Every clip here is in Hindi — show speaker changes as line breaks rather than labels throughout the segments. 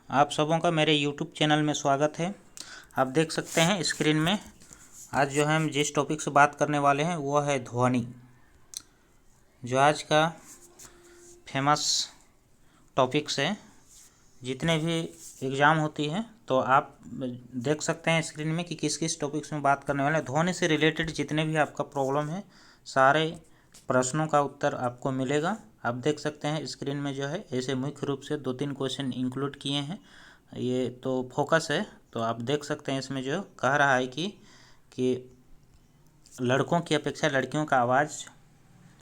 आप सबों का मेरे YouTube चैनल में स्वागत है। आप देख सकते हैं स्क्रीन में आज जो है हम जिस टॉपिक से बात करने वाले हैं वो है ध्वनि, जो आज का फेमस टॉपिक्स है। जितने भी एग्ज़ाम होती है तो आप देख सकते हैं स्क्रीन में कि किस किस टॉपिक्स में बात करने वाले हैं। ध्वनि से रिलेटेड जितने भी आपका प्रॉब्लम है सारे प्रश्नों का उत्तर आपको मिलेगा। आप देख सकते हैं स्क्रीन में जो है ऐसे मुख्य रूप से 2-3 क्वेश्चन इंक्लूड किए हैं। ये तो फोकस है, तो आप देख सकते हैं इसमें जो कह रहा है कि लड़कों की अपेक्षा लड़कियों का आवाज़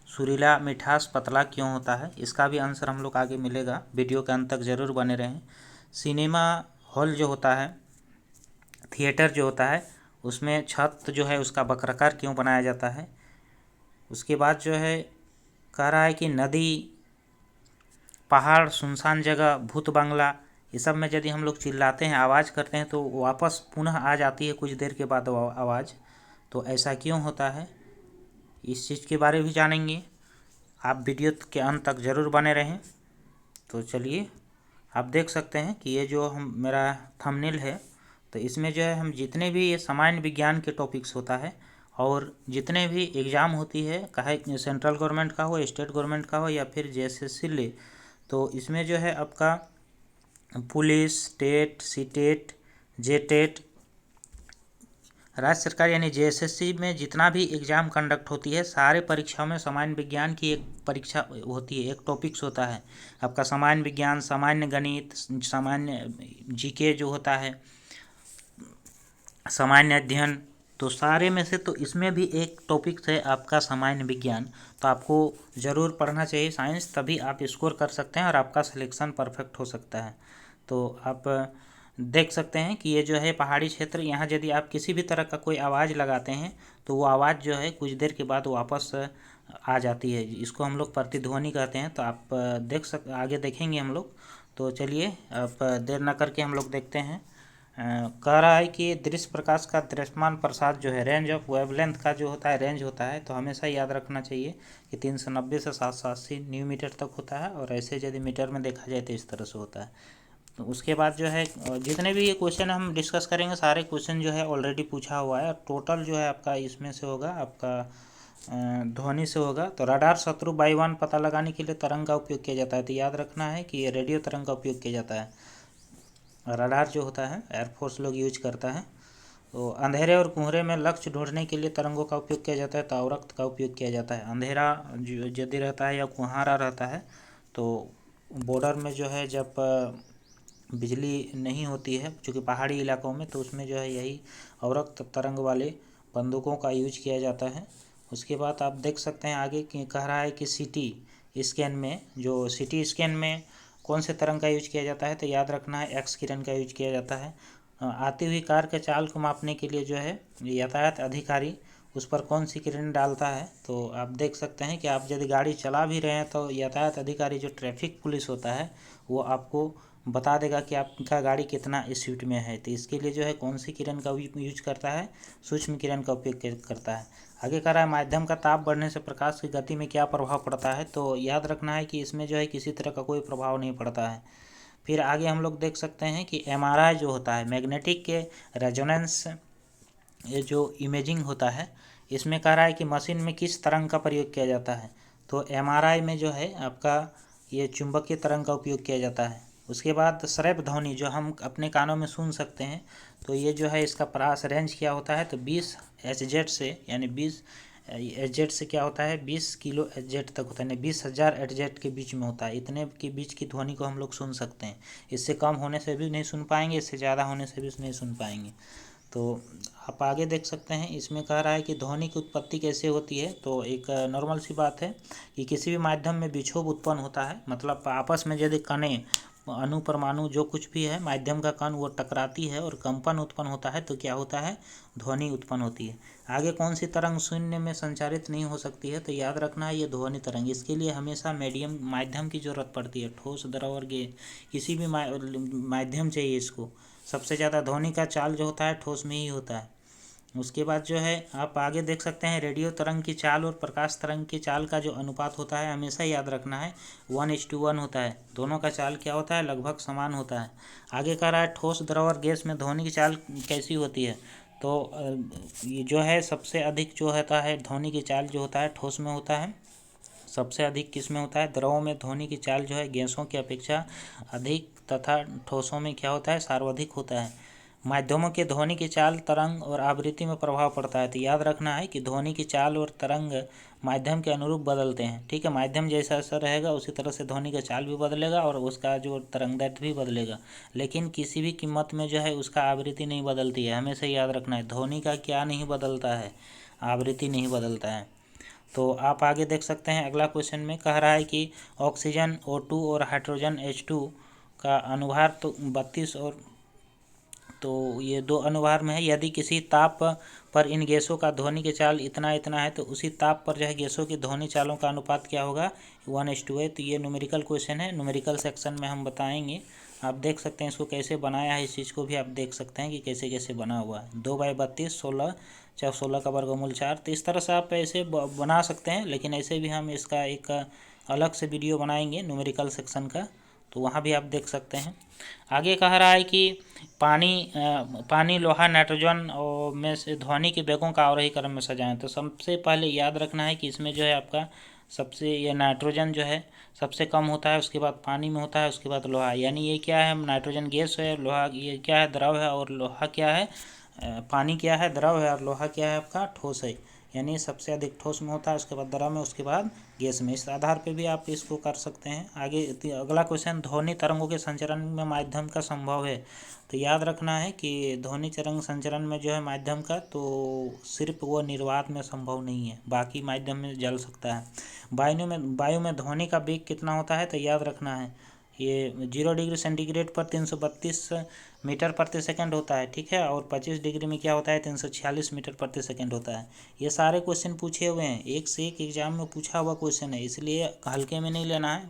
सुरीला मिठास पतला क्यों होता है। इसका भी आंसर हम लोग आगे मिलेगा, वीडियो के अंत तक ज़रूर बने रहें। सिनेमा हॉल जो होता है, थिएटर जो होता है, उसमें छत जो है उसका वक्राकार क्यों बनाया जाता है। उसके बाद जो है कह रहा है कि नदी, पहाड़, सुनसान जगह, भूत बंगला, ये सब में यदि हम लोग चिल्लाते हैं, आवाज़ करते हैं तो वापस पुनः आ जाती है कुछ देर के बाद वो आवाज़। तो ऐसा क्यों होता है, इस चीज़ के बारे में भी जानेंगे। आप वीडियो के अंत तक ज़रूर बने रहें। तो चलिए, आप देख सकते हैं कि ये जो हम मेरा थंबनेल है, तो इसमें जो है हम जितने भी ये सामान्य विज्ञान के टॉपिक्स होता है और जितने भी एग्ज़ाम होती है, चाहे सेंट्रल गवर्नमेंट का हो, स्टेट गवर्नमेंट का हो या फिर JSSC ले, तो इसमें जो है आपका पुलिस, टेट, सीटेट, जेटेट, राज्य सरकार यानी JSSC में जितना भी एग्ज़ाम कंडक्ट होती है, सारे परीक्षाओं में सामान्य विज्ञान की एक परीक्षा होती है, एक टॉपिक्स होता है आपका सामान्य विज्ञान, सामान्य गणित, सामान्य GK जो होता है, सामान्य अध्ययन। तो सारे में से तो इसमें भी एक टॉपिक्स है आपका सामान्य विज्ञान। तो आपको ज़रूर पढ़ना चाहिए साइंस, तभी आप स्कोर कर सकते हैं और आपका सिलेक्शन परफेक्ट हो सकता है। तो आप देख सकते हैं कि ये जो है पहाड़ी क्षेत्र, यहाँ यदि आप किसी भी तरह का कोई आवाज़ लगाते हैं तो वो आवाज़ जो है कुछ देर के बाद वापस आ जाती है। इसको हम लोग प्रतिध्वनि कहते हैं। तो आप आगे देखेंगे हम लोग। तो चलिए, आप देर न करके हम लोग देखते हैं। कह रहा है कि दृश्य प्रकाश का दृश्यमान प्रसार जो है, रेंज ऑफ वेवलेंथ का जो होता है, रेंज होता है, तो हमेशा याद रखना चाहिए कि 390 से 780 न्यूमीटर तक होता है। और ऐसे यदि मीटर में देखा जाए तो इस तरह से होता है। तो उसके बाद जो है जितने भी ये क्वेश्चन हम डिस्कस करेंगे, सारे क्वेश्चन जो है ऑलरेडी पूछा हुआ है। और टोटल जो है आपका इसमें से होगा आपका ध्वनि से होगा। तो रडार शत्रु वायुयान पता लगाने के लिए तरंग का उपयोग किया जाता है। तो याद रखना है कि ये रेडियो तरंग का उपयोग किया जाता है। रडार जो होता है एयरफोर्स लोग यूज करता है। तो अंधेरे और कोहरे में लक्ष्य ढूंढने के लिए तरंगों का उपयोग किया जाता है। तो अवरक्त का उपयोग किया जाता है। अंधेरा यदि रहता है या कुहारा रहता है तो बॉर्डर में जो है जब बिजली नहीं होती है, चूँकि पहाड़ी इलाकों में, तो उसमें जो है यही अवरक्त तरंग वाले बंदूकों का यूज किया जाता है। उसके बाद आप देख सकते हैं आगे कि कह रहा है कि CT स्कैन में, जो CT स्कैन में कौन से तरंग का यूज किया जाता है। तो याद रखना है एक्स किरण का यूज किया जाता है। आती हुई कार के चाल को मापने के लिए जो है यातायात अधिकारी उस पर कौन सी किरण डालता है। तो आप देख सकते हैं कि आप यदि गाड़ी चला भी रहे हैं तो यातायात अधिकारी जो ट्रैफिक पुलिस होता है वो आपको बता देगा कि आपका गाड़ी कितना स्पीड में है। तो इसके लिए जो है कौन सी किरण का यूज करता है, सूक्ष्म किरण का उपयोग करता है। आगे कह रहा है माध्यम का ताप बढ़ने से प्रकाश की गति में क्या प्रभाव पड़ता है। तो याद रखना है कि इसमें जो है किसी तरह का कोई प्रभाव नहीं पड़ता है। फिर आगे हम लोग देख सकते हैं कि MRI जो होता है, मैग्नेटिक के रेजोनेंस, ये जो इमेजिंग होता है, इसमें कह रहा है कि मशीन में किस तरंग का प्रयोग किया जाता है। तो MRI में जो है आपका ये चुंबकीय तरंग का उपयोग किया जाता है। उसके बाद श्रव्य ध्वनि जो हम अपने कानों में सुन सकते हैं, तो ये जो है इसका प्रास रेंज क्या होता है। तो 20 HZ से, यानी 20 HZ से क्या होता है, 20 किलो HZ तक होता है, यानी 20,000 HZ के बीच में होता है। इतने के बीच की ध्वनि को हम लोग सुन सकते हैं। इससे कम होने से भी नहीं सुन पाएंगे, इससे ज़्यादा होने से भी नहीं सुन पाएंगे। तो आप आगे देख सकते हैं इसमें कह रहा है कि ध्वनि की उत्पत्ति कैसे होती है। तो एक नॉर्मल सी बात है कि किसी भी माध्यम में विक्षोभ उत्पन्न होता है, मतलब आपस में यदि कणें, अणु, परमाणु, जो कुछ भी है, माध्यम का कण, वो टकराती है और कंपन उत्पन्न होता है, तो क्या होता है, ध्वनि उत्पन्न होती है। आगे कौन सी तरंग शून्य में संचारित नहीं हो सकती है। तो याद रखना है ये ध्वनि तरंग। इसके लिए हमेशा मीडियम माध्यम की जरूरत पड़ती है, ठोस, द्रव और गैस, किसी भी माध्यम चाहिए इसको। सबसे ज़्यादा ध्वनि का चाल जो होता है ठोस में ही होता है। उसके बाद जो है आप आगे देख सकते हैं रेडियो तरंग की चाल और प्रकाश तरंग की चाल का जो अनुपात होता है हमेशा याद रखना है 1:1 होता है। दोनों का चाल क्या होता है, लगभग समान होता है। आगे कह रहा है ठोस द्रव और गैस में ध्वनि की चाल कैसी होती है। तो ये जो है सबसे अधिक जो होता है ध्वनि की चाल जो होता है ठोस में होता है। सबसे अधिक किस में होता है, द्रवों में ध्वनि की चाल जो है गैसों की अपेक्षा अधिक तथा ठोसों में क्या होता है, सार्वधिक होता है। माध्यमों के ध्वनि की चाल तरंग और आवृत्ति में प्रभाव पड़ता है। तो याद रखना है कि ध्वनि की चाल और तरंग माध्यम के अनुरूप बदलते हैं। ठीक है, माध्यम जैसा ऐसा रहेगा उसी तरह से ध्वनि का चाल भी बदलेगा और उसका जो तरंगदैर्ध्य भी बदलेगा। लेकिन किसी भी कीमत में जो है उसका आवृत्ति नहीं बदलती है। हमेशा याद रखना है ध्वनि का क्या नहीं बदलता है, आवृत्ति नहीं बदलता है। तो आप आगे देख सकते हैं अगला क्वेश्चन में कह रहा है कि ऑक्सीजन O2 और हाइड्रोजन H2 का अनुभार तो 32 और तो ये दो अनुभार में है। यदि किसी ताप पर इन गैसों का ध्वनि की चाल इतना इतना है तो उसी ताप पर जो है गैसों की ध्वनि चालों का अनुपात क्या होगा, 1:2 है। तो ये न्यूमेरिकल क्वेश्चन है, न्यूमेरिकल सेक्शन में हम बताएंगे। आप देख सकते हैं इसको कैसे बनाया है, इस चीज़ को भी आप देख सकते हैं कि कैसे कैसे बना हुआ है। 2/32 16 चाहे 16 का वर्गमूल 4। तो इस तरह से आप ऐसे बना सकते हैं, लेकिन ऐसे भी हम इसका एक अलग से वीडियो बनाएंगे न्यूमेरिकल सेक्शन का, तो वहाँ भी आप देख सकते हैं। आगे कह रहा है कि पानी लोहा नाइट्रोजन और में से ध्वनि के वेगों का आरोही क्रम में सजाएं। तो सबसे पहले याद रखना है कि इसमें जो है आपका सबसे ये नाइट्रोजन जो है सबसे कम होता है, उसके बाद पानी में होता है, उसके बाद लोहा। यानी ये क्या है, नाइट्रोजन गैस है, लोहा ये क्या है, द्रव है, और लोहा क्या है, पानी क्या है, द्रव है, और लोहा क्या है आपका ठोस है। यानी सबसे अधिक ठोस में होता है, उसके बाद द्रव में, उसके बाद गैस में। इस आधार पे भी आप इसको कर सकते हैं। आगे अगला क्वेश्चन, ध्वनि तरंगों के संचरण में माध्यम का संभव है। तो याद रखना है कि ध्वनि तरंग संचरण में जो है माध्यम का तो सिर्फ वो निर्वात में संभव नहीं है, बाकी माध्यम में जल सकता है। वायु में ध्वनि का वेग कितना होता है, तो याद रखना है ये 0 डिग्री सेंटीग्रेड पर 332 मीटर प्रति सेकंड होता है। ठीक है, और 25 डिग्री में क्या होता है, 346 मीटर प्रति सेकंड होता है। ये सारे क्वेश्चन पूछे हुए हैं, एक से एक एग्जाम में पूछा हुआ क्वेश्चन है, इसलिए हल्के में नहीं लेना है।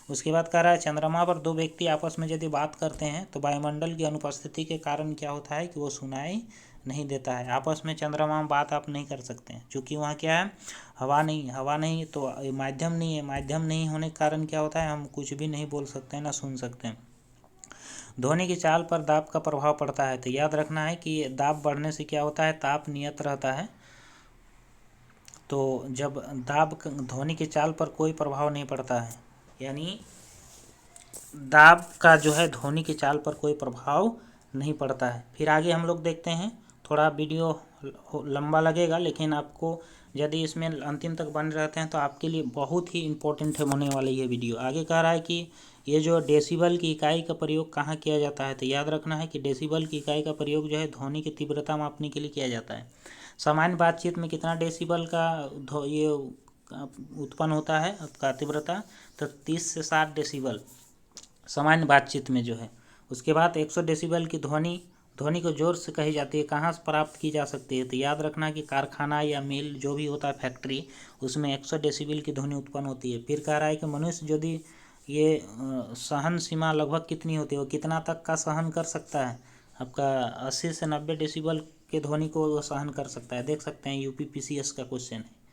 उसके बाद कह रहा है चंद्रमा पर दो व्यक्ति आपस में यदि बात करते हैं तो वायुमंडल की अनुपस्थिति के कारण क्या होता है कि वो सुनाई नहीं देता है। आपस में चंद्रमा में बात आप नहीं कर सकते हैं, क्योंकि वहाँ क्या है, हवा नहीं तो माध्यम नहीं है। माध्यम नहीं होने के कारण क्या होता है, हम कुछ भी नहीं बोल सकते हैं ना सुन सकते हैं। ध्वनि की चाल पर दाब का प्रभाव पड़ता है। तो याद रखना है कि दाब बढ़ने से क्या होता है, ताप नियत रहता है। तो जब ध्वनि की चाल पर कोई प्रभाव नहीं पड़ता है, यानी दाब का जो है ध्वनि की चाल पर कोई प्रभाव नहीं पड़ता है। फिर आगे हम लोग देखते हैं, थोड़ा वीडियो लंबा लगेगा, लेकिन आपको यदि इसमें अंतिम तक बन रहते हैं तो आपके लिए बहुत ही इम्पोर्टेंट है होने वाली ये वीडियो। आगे कह रहा है कि ये जो डेसिबल की इकाई का प्रयोग कहाँ किया जाता है। तो याद रखना है कि डेसिबल की इकाई का प्रयोग जो है ध्वनि की तीव्रता मापने के लिए किया जाता है। सामान्य बातचीत में कितना डेसिबल का ये उत्पन्न होता है आपका तीव्रता, तो 30 से 60 डेसिबल सामान्य बातचीत में जो है। उसके बाद 100 डेसिबल की ध्वनि को जोर से कही जाती है, कहाँ से प्राप्त की जा सकती है। तो याद रखना कि कारखाना या मिल जो भी होता है फैक्ट्री, उसमें 100 डेसिबल की ध्वनि उत्पन्न होती है। फिर कह रहा है कि मनुष्य यदि ये सहन सीमा लगभग कितनी होती है, वो कितना तक का सहन कर सकता है, आपका 80 से 90 डेसिबल के ध्वनि को वो सहन कर सकता है। देख सकते हैं UPPCS का क्वेश्चन है।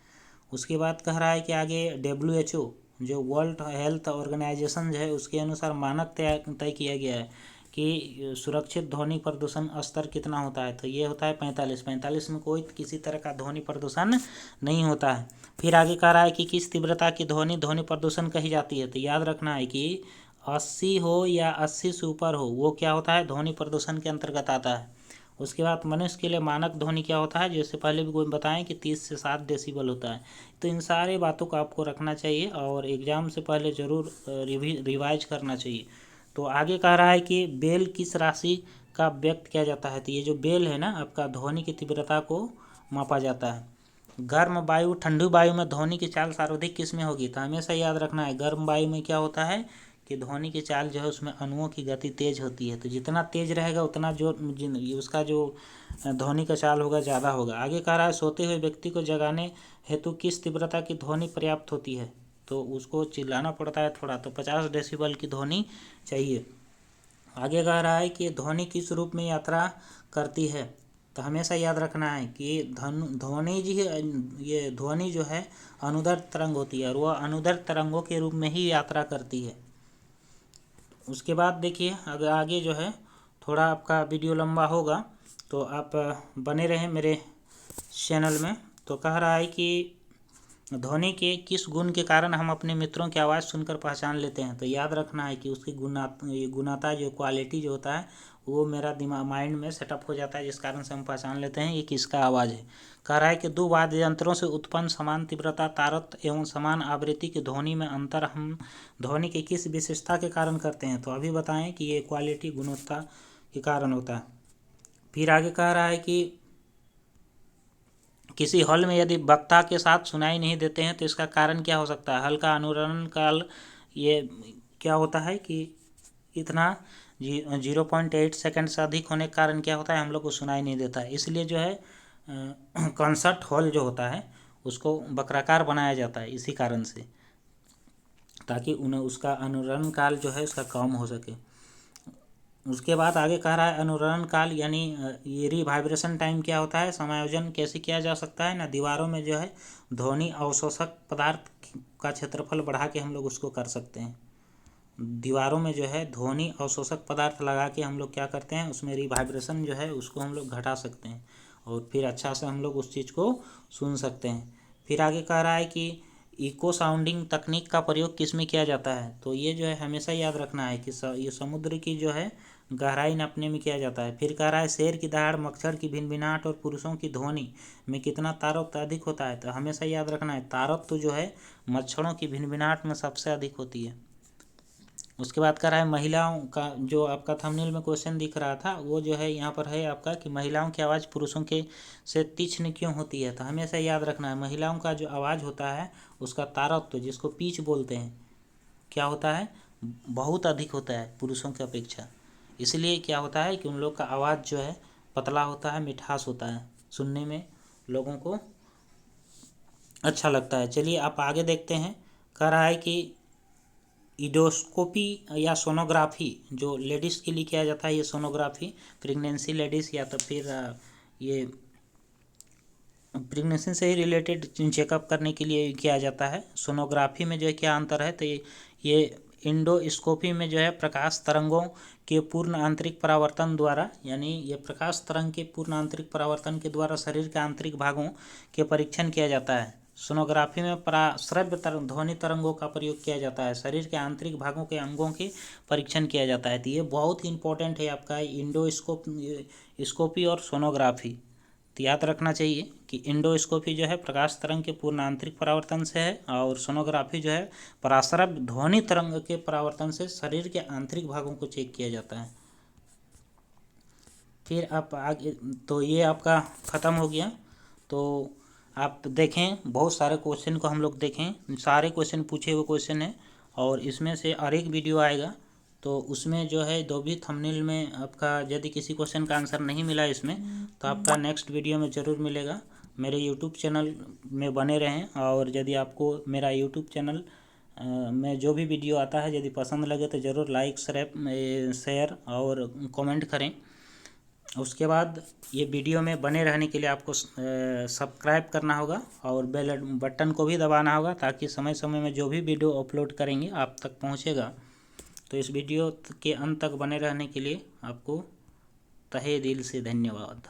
उसके बाद कह रहा है कि आगे WHO जो वर्ल्ड हेल्थ ऑर्गेनाइजेशन है उसके अनुसार मानक तय किया गया है कि सुरक्षित ध्वनि प्रदूषण स्तर कितना होता है। तो ये होता है 45 में कोई किसी तरह का ध्वनि प्रदूषण नहीं होता है। फिर आगे कह रहा है कि किस तीव्रता की ध्वनि प्रदूषण कही जाती है। तो याद रखना है कि 80 हो या 80 से ऊपर हो वो क्या होता है, ध्वनि प्रदूषण के अंतर्गत आता है। उसके बाद मनुष्य के लिए मानक ध्वनि क्या होता है, जैसे पहले भी कोई बताएं कि 30 से 7 डेसिबल होता है। तो इन सारे बातों को आपको रखना चाहिए और एग्ज़ाम से पहले ज़रूर रिवाइज करना चाहिए। तो आगे कह रहा है कि बेल किस राशि का व्यक्त किया जाता है। तो ये जो बेल है ना आपका, ध्वनि की तीव्रता को मापा जाता है। गर्म वायु ठंडी वायु में ध्वनि की चाल सर्वाधिक किस में होगी। तो हमेशा याद रखना है गर्म वायु में क्या होता है कि ध्वनि की चाल जो है उसमें अणुओं की गति तेज होती है। तो जितना तेज रहेगा उतना जो उसका जो ध्वनि का चाल होगा ज़्यादा होगा। आगे कह रहा है सोते हुए व्यक्ति को जगाने हेतु किस तीव्रता की ध्वनि पर्याप्त होती है। तो उसको चिल्लाना पड़ता है थोड़ा, तो 50 डेसिबल की ध्वनि चाहिए। आगे कह रहा है कि ध्वनि किस रूप में यात्रा करती है। तो हमेशा याद रखना है कि ध्वनि जी, ये ध्वनि जो है अनुदैर्ध्य तरंग होती है और वह अनुदैर्ध्य तरंगों के रूप में ही यात्रा करती है। उसके बाद देखिए अगर आगे जो है थोड़ा आपका वीडियो लंबा होगा तो आप बने रहें मेरे चैनल में। तो कह रहा है कि ध्वनि के किस गुण के कारण हम अपने मित्रों की आवाज़ सुनकर पहचान लेते हैं। तो याद रखना है कि उसकी गुणता जो क्वालिटी जो होता है वो मेरा दिमाग माइंड में सेटअप हो जाता है, जिस कारण से हम पहचान लेते हैं ये किसका आवाज़ है। कह रहा है कि दो वाद्य यंत्रों से उत्पन्न समान तीव्रता, तारतम्य एवं समान आवृत्ति की ध्वनि में अंतर हम ध्वनि की किस विशेषता के कारण करते हैं। तो अभी बताएं कि ये क्वालिटी गुणवत्ता के कारण होता है। फिर आगे कह रहा है कि किसी हॉल में यदि वक्ता के साथ सुनाई नहीं देते हैं तो इसका कारण क्या हो सकता है। हल का अनुरण काल ये क्या होता है कि इतना 0.8 सेकंड से अधिक होने के कारण क्या होता है, हम लोग को सुनाई नहीं देता है। इसलिए जो है कॉन्सर्ट हॉल जो होता है उसको वक्राकार बनाया जाता है इसी कारण से, ताकि उन्हें उसका अनुरण काल जो है उसका कम हो सके। उसके बाद आगे कह रहा है अनुरण काल यानी ये रिवाइब्रेशन टाइम क्या होता है, समायोजन कैसे किया जा सकता है ना। दीवारों में जो है ध्वनि अवशोषक पदार्थ का क्षेत्रफल बढ़ा के हम लोग उसको कर सकते हैं। दीवारों में जो है ध्वनि अवशोषक पदार्थ लगा के हम लोग क्या करते हैं, उसमें रिवाइब्रेशन जो है उसको हम लोग घटा सकते हैं और फिर अच्छा से हम लोग उस चीज़ को सुन सकते हैं। फिर आगे कह रहा है कि इको साउंडिंग तकनीक का प्रयोग किस में किया जाता है। तो ये जो है हमेशा याद रखना है कि ये समुद्र की जो है गहराई नापने में किया जाता है। फिर कह रहा है शेर की दहाड़, मच्छर की भिनभिनाहट और पुरुषों की ध्वनि में कितना तारतम्य अधिक होता है। तो हमेशा याद रखना है तारतम्य जो है मच्छरों की भिनभिनाहट में सबसे अधिक होती है। उसके बाद कह रहा है महिलाओं का, जो आपका थंबनेल में क्वेश्चन दिख रहा था वो जो है यहाँ पर है आपका कि महिलाओं की आवाज़ पुरुषों के से तीक्ष्ण क्यों होती है। तो हमेशा याद रखना है महिलाओं का जो आवाज़ होता है उसका तारतम्य जिसको पिच बोलते हैं क्या होता है, बहुत अधिक होता है पुरुषों की अपेक्षा। इसलिए क्या होता है कि उन लोग का आवाज़ जो है पतला होता है, मिठास होता है, सुनने में लोगों को अच्छा लगता है। चलिए आप आगे देखते हैं। कह रहा है कि इंडोस्कोपी या सोनोग्राफी जो लेडीज़ के लिए किया जाता है, ये सोनोग्राफी प्रेगनेंसी लेडीज़ या तो फिर ये प्रेगनेंसी से ही रिलेटेड चेकअप करने के लिए किया जाता है। सोनोग्राफी में जो है क्या अंतर है, तो ये इंडोस्कोपी में जो है प्रकाश तरंगों के पूर्ण आंतरिक परावर्तन द्वारा, यानी ये प्रकाश तरंग के पूर्ण आंतरिक परावर्तन के द्वारा शरीर के आंतरिक भागों के परीक्षण किया जाता है। सोनोग्राफी में श्रव्य ध्वनि तरंगों का प्रयोग किया जाता है, शरीर के आंतरिक भागों के अंगों के परीक्षण किया जाता है। तो ये बहुत ही इंपॉर्टेंट है आपका इंडोस्कोपी और सोनोग्राफी। तो याद रखना चाहिए कि इंडोस्कोपी जो है प्रकाश तरंग के पूर्ण आंतरिक परावर्तन से है और सोनोग्राफी जो है पराश्रव्य ध्वनि तरंग के परावर्तन से शरीर के आंतरिक भागों को चेक किया जाता है। फिर आप आगे, तो ये आपका ख़त्म हो गया। तो आप देखें बहुत सारे क्वेश्चन को हम लोग देखें, सारे क्वेश्चन पूछे हुए क्वेश्चन हैं और इसमें से और एक वीडियो आएगा तो उसमें जो है जो भी थंबनेल में आपका यदि किसी क्वेश्चन का आंसर नहीं मिला इसमें तो आपका नेक्स्ट वीडियो में ज़रूर मिलेगा। मेरे यूट्यूब चैनल में बने रहें और यदि आपको मेरा यूट्यूब चैनल में जो भी वीडियो आता है यदि पसंद लगे तो ज़रूर लाइक शेयर और कमेंट करें। उसके बाद ये वीडियो में बने रहने के लिए आपको सब्सक्राइब करना होगा और बेल बटन को भी दबाना होगा ताकि समय समय में जो भी वीडियो अपलोड करेंगे आप तक पहुंचेगा। तो इस वीडियो के अंत तक बने रहने के लिए आपको तहे दिल से धन्यवाद।